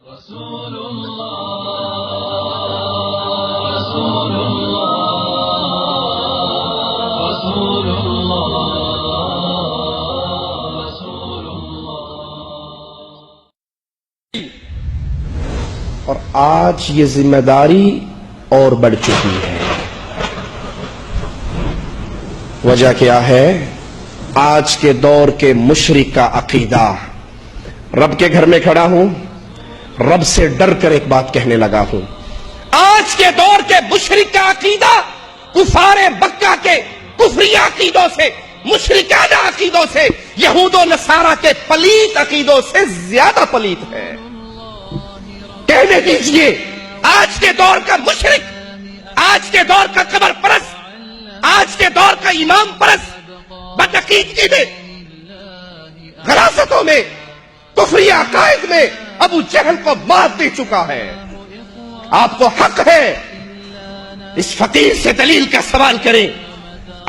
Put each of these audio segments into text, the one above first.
رسول الله رسول الله رسول الله رسول الله. اور آج یہ ذمہ داری اور بڑھ چکی ہے. وجہ کیا ہے؟ آج کے دور کے مشرک کا عقیدہ. رب کے گھر میں کھڑا ہوں، رب سے ڈر کر ایک بات کہنے لگا ہوں. آج کے دور کے مشرک کا عقیدہ کفار مکہ کے کفری عقیدوں سے، مشرکانہ عقیدوں سے، یہود و نصارہ کے پلیت عقیدوں سے زیادہ پلیت ہے. کہنے دیجئے آج کے دور کا مشرک، آج کے دور کا قبر پرست، آج کے دور کا امام پرست بدعقیدگی میں، غلاظتوں میں، کفری عقائد میں ابو جہل کو مات دے چکا ہے. آپ کو حق ہے اس فقیر سے دلیل کا سوال کریں.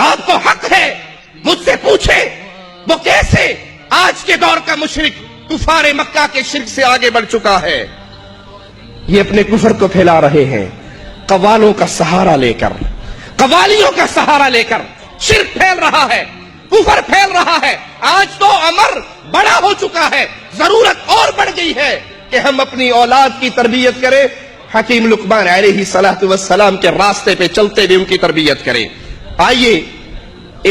آپ کو حق ہے مجھ سے پوچھیں وہ کیسے آج کے دور کا مشرک کفار مکہ کے شرک سے آگے بڑھ چکا ہے. یہ اپنے کفر کو پھیلا رہے ہیں قوالوں کا سہارا لے کر، قوالیوں کا سہارا لے کر. شرک پھیل رہا ہے، کفر پھیل رہا ہے. آج تو امر بڑا ہو چکا ہے، ضرورت اور بڑھ گئی ہے کہ ہم اپنی اولاد کی تربیت کریں، حکیم لقمان علیہ الصلوۃ والسلام کے راستے پہ چلتے ہوئے ان کی تربیت کریں. آئیے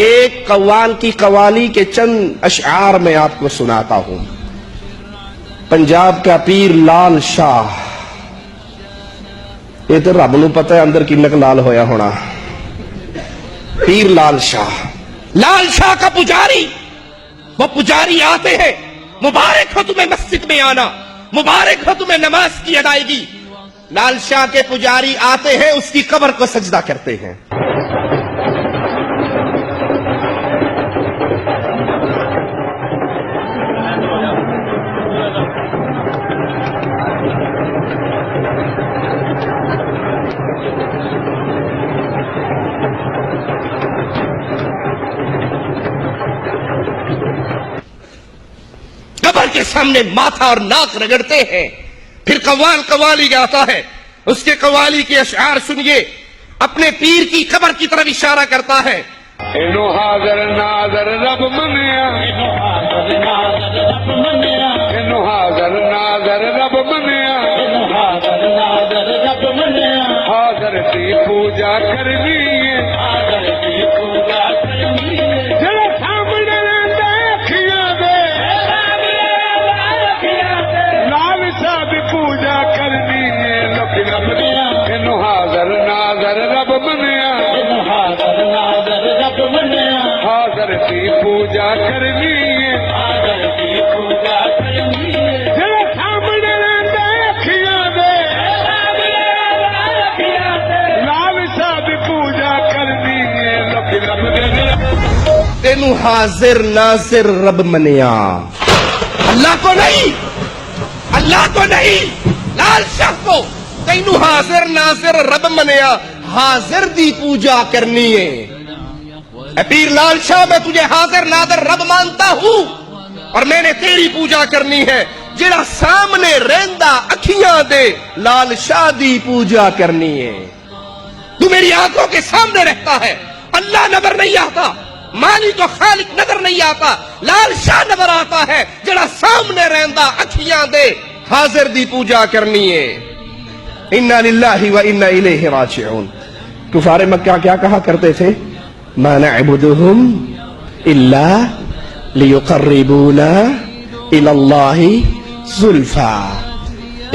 ایک قوال کی قوالی کے چند اشعار میں آپ کو سناتا ہوں. پنجاب کا پیر لال شاہ، یہ تو رب نو پتہ ہے اندر کنک لال ہویا ہونا. پیر لال شاہ، لال شاہ کا پجاری. وہ پجاری آتے ہیں، مبارک ہو تمہیں مسجد میں آنا، مبارک ہو تمہیں نماز کی ادائیگی. لال شاہ کے پجاری آتے ہیں، اس کی قبر کو سجدہ کرتے ہیں. کے سامنے ماتھا اور ناک رگڑتے ہیں. پھر قوال قوالی گاتا ہے، اس کے قوالی کے اشعار سنیے. اپنے پیر کی قبر کی طرف اشارہ کرتا ہے. اینو حاضر ناظر رب منیا، اینو حاضر ناظر رب منیا، اینو حاضر ناظر رب منیا، اینو حاضر ناظر رب منیا. حاضر کی پوجا کرنی ہے، حاضر کی پوجا کرنی ہے. جڑا سامنے رہندا اکھیاں دے، لال شاہ دی پوجا کرنی ہے. لوک رب منیا، اینو حاضر ناظر رب منیا، اینو حاضر ناظر رب منیا. حاضر کی پوجا کرنی ہے، حاضر کی پوجا کرنی ہے. جڑا سامنے رہندا اکھیاں دے، لال شاہ دی پوجا کرنی ہے. لوک رب منیا، تینو حاضر ناظر رب منیا. اللہ کو نہیں، اللہ کو نہیں، لال شاہ کو. تینو حاضر ناظر رب منیا، حاضر دی پوجا کرنی ہے. اے پیر لال شاہ، میں تجھے حاضر ناظر رب مانتا ہوں اور میں نے تیری پوجا کرنی ہے. جڑا سامنے رہندا اکھیاں دے، لال شاہ دی پوجا کرنی ہے. تو میری آنکھوں کے سامنے رہتا ہے، اللہ نظر نہیں آتا، مالک و خالق نظر نہیں آتا، لال شاہ نظر آتا ہے. جڑا سامنے رہندا اکھیاں دے، حاضر دی پوجا کرنی ہے. انا للہ و انا الیہ راجعون. کفار مکہ کیا کہا کرتے تھے؟ ما نعبدہم الا لیقربونا الی اللہ زلفا.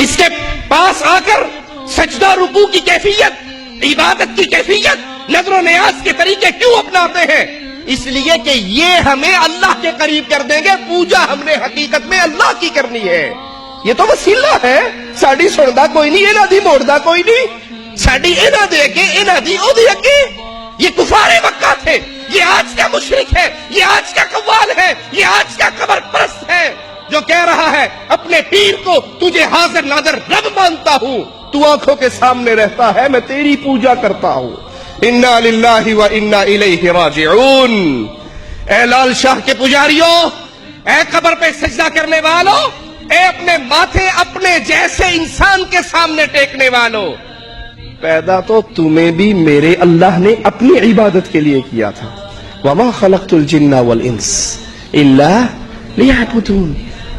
اس کے پاس آ کر سجدہ رکوع کی کیفیت، عبادت کی کیفیت، نظر و نیاز کے طریقے کیوں اپناتے ہیں؟ اس لیے کہ یہ ہمیں اللہ کے قریب کر دیں گے. پوجا ہم نے حقیقت میں اللہ کی کرنی ہے. یہ تو وسیلہ ہے، ساڈی سندا کوئی نہیں، انہاں دی موڑدا کوئی نہیں، ساڈی انہاں دے اگے، انہاں دی او دے اگے. یہ کفار مکہ تھے، یہ آج کا مشرک ہے، یہ آج کا قوال ہے، یہ آج کا قبر پرست ہے جو کہہ رہا ہے اپنے پیر کو تجھے حاضر ناظر رب مانتا ہوں، تو آنکھوں کے سامنے رہتا ہے، میں تیری پوجا کرتا ہوں. انا للہ و انا الیہ راجعون. اے لال شاہ کے پجاریوں، اے قبر پہ سجدہ کرنے والوں، اے اپنے ماتھے اپنے جیسے انسان کے سامنے ٹیکنے والوں، پیدا تو تمہیں بھی میرے اللہ نے اپنی عبادت کے لیے کیا تھا. وما خلقت الجن والانس الا لیعبدون.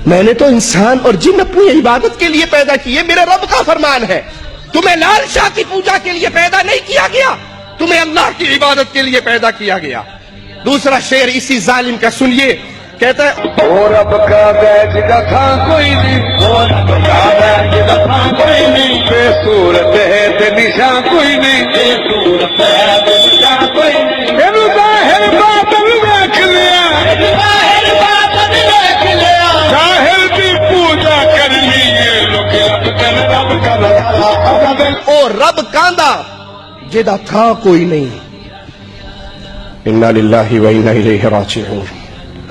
میں نے تو انسان اور جن اپنی عبادت کے لیے پیدا کیے، میرے رب کا فرمان ہے. تمہیں لال شاہ کی پوجا کے لیے پیدا نہیں کیا گیا، تمہیں اللہ کی عبادت کے لیے پیدا کیا گیا. دوسرا شعر اسی ظالم کا سنیے، کہتا ہے اور رب کا بیج کا تھا کوئی نہیں، اور رب کا بیج کا تھا کوئی نہیں، بے صورت ہے تے نشان کوئی نہیں، بے صورت ہے تے نشان کوئی نہیں. اینو ظاہر باطن ویکھ لیا، ظاہر باطن ویکھ لیا، ظاہر دی پوجا کرنی ہے لوک رب کا او رب کاندا جدا تھا کوئی نہیں. انا للہ و انا الیہ راجعون.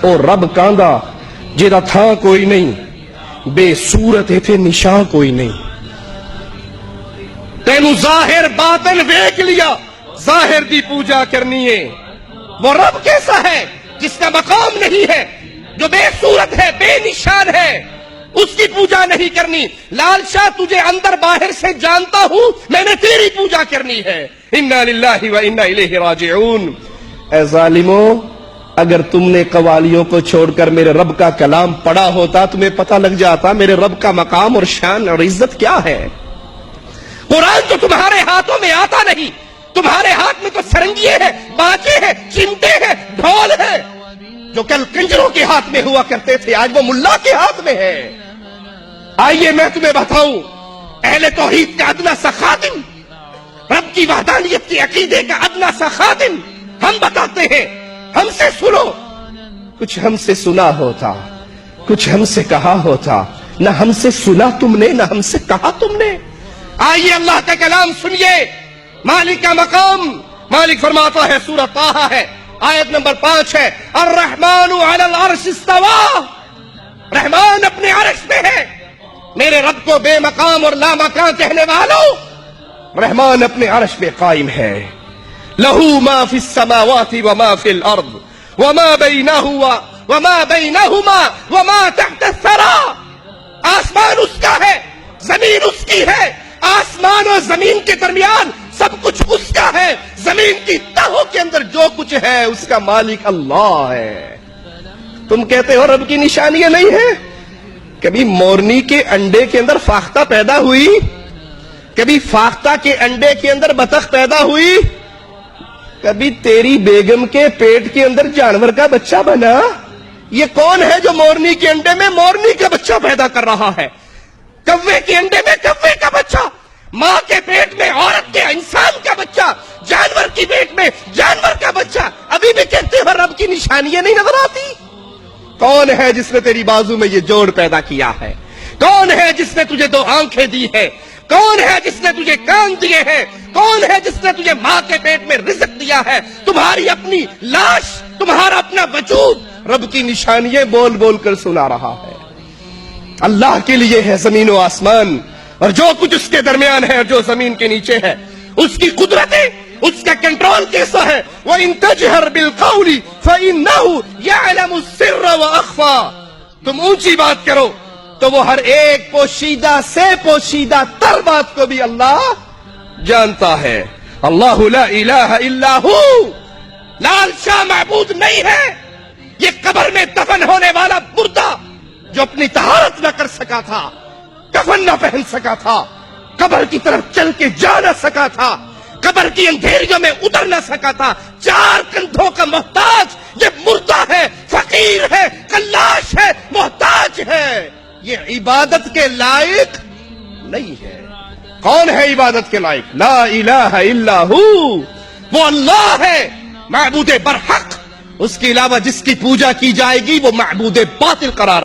او رب کاندا جدا تھا کوئی نہیں، بے صورت تھے نشان کوئی نہیں. تینو ظاہر باطن ویکھ لیا، ظاہر دی پوجا کرنی ہے. وہ رب کیسا ہے جس کا مقام نہیں ہے، جو بے صورت ہے، بے نشان ہے، اس کی پوجا نہیں کرنی. لال شاہ تجھے اندر باہر سے جانتا ہوں، میں نے تیری پوجا کرنی ہے. انا للہ و انا الیہ راجعون. اے ظالموں، اگر تم نے قوالیوں کو چھوڑ کر میرے رب کا کلام پڑھا ہوتا، تمہیں پتہ لگ جاتا میرے رب کا مقام اور شان اور عزت کیا ہے. قرآن تو تمہارے ہاتھوں میں آتا نہیں، تمہارے ہاتھ میں تو سرنگیے ہیں، باجے ہیں، چمٹے ہیں، ڈھول ہیں، جو کل کنجروں کے ہاتھ میں ہوا کرتے تھے آج وہ ملا کے ہاتھ میں ہے. آئیے میں تمہیں بتاؤں اہل توحید کا ادنا سا خادم، رب کی وحدانیت کے عقیدے کا ادنا سا خادم. ہم بتاتے ہیں، ہم سے سنو. کچھ ہم سے سنا ہوتا، کچھ ہم سے کہا ہوتا. نہ ہم سے سنا تم نے، نہ ہم سے کہا تم نے. آئیے اللہ کا کلام سنیے. مالک کا مقام، مالک فرماتا ہے، سورہ طٰہٰ ہے، آیت نمبر 5 ہے، الرحمن علی العرش استویٰ. رحمان اپنے عرش پہ ہے. میرے رب کو بے مقام اور لا مکان کہنے والوں، رحمان اپنے عرش پہ قائم ہے. لہو ما فی السماوات وما فی الارض وما بینہما وما تحت الثری. آسمان اس کا ہے، زمین اس کی ہے. آسمان اور زمین کے درمیان سب کچھ اس کا ہے. زمین کی تہوں کے اندر جو کچھ ہے اس کا مالک اللہ ہے. تم کہتے ہو رب کی نشانیاں نہیں ہیں. کبھی مورنی کے انڈے کے اندر فاختہ پیدا ہوئی؟ کبھی فاختہ کے انڈے کے اندر بطخ پیدا ہوئی؟ کبھی تیری بیگم کے پیٹ کے اندر جانور کا بچہ بنا؟ یہ کون ہے جو مورنی کے انڈے میں مورنی کا بچہ پیدا کر رہا ہے، کوے کے انڈے میں کوے کا بچہ، ماں کے پیٹ میں عورت کے انسان کا بچہ، جانور کی پیٹ میں جانور کا بچہ؟ ابھی بھی کہتے ہو رب کی نشانیاں نہیں نظر آتی؟ کون ہے جس نے تیری بازو میں یہ جوڑ پیدا کیا ہے؟ کون ہے جس نے تجھے 2 آنکھیں دی ہے؟ کون ہے جس نے تجھے کان دیے ہیں؟ کون ہے جس نے تجھے ماں کے پیٹ میں رزق دیا ہے؟ تمہاری اپنی لاش، تمہارا اپنا وجود رب کی نشانیاں بول بول کر سنا رہا ہے. اللہ کے لیے ہے زمین و آسمان اور جو کچھ اس کے درمیان ہے اور جو زمین کے نیچے ہے. اس کی قدرتیں، اس کا کنٹرول کیسا ہے؟ وَإِن تَجْهَرْ بِالْقَوْلِ فَإِنَّهُ يَعْلَمُ السِّرَّ وَأَخْفَى. تم اونچی بات کرو تو وہ ہر ایک پوشیدہ سے پوشیدہ تر بات کو بھی اللہ جانتا ہے. اللہ لا الہ الا ہو. لال شاہ معبود نہیں ہے، یہ قبر میں دفن ہونے والا مردہ جو اپنی طہارت نہ کر سکا تھا، کفن نہ پہن سکا تھا، قبر کی طرف چل کے جا نہ سکا تھا، قبر کی اندھیریوں میں اتر نہ سکا تھا، 4 کندھوں کا محتاج یہ مردہ ہے، فقیر ہے، کلاش ہے، محتاج ہے. یہ عبادت کے لائق نہیں ہے. کون ہے عبادت کے لائق؟ لا الہ الا ہو. وہ اللہ ہے معبود برحق. اس کے علاوہ جس کی پوجا کی جائے گی وہ معبود باطل قرار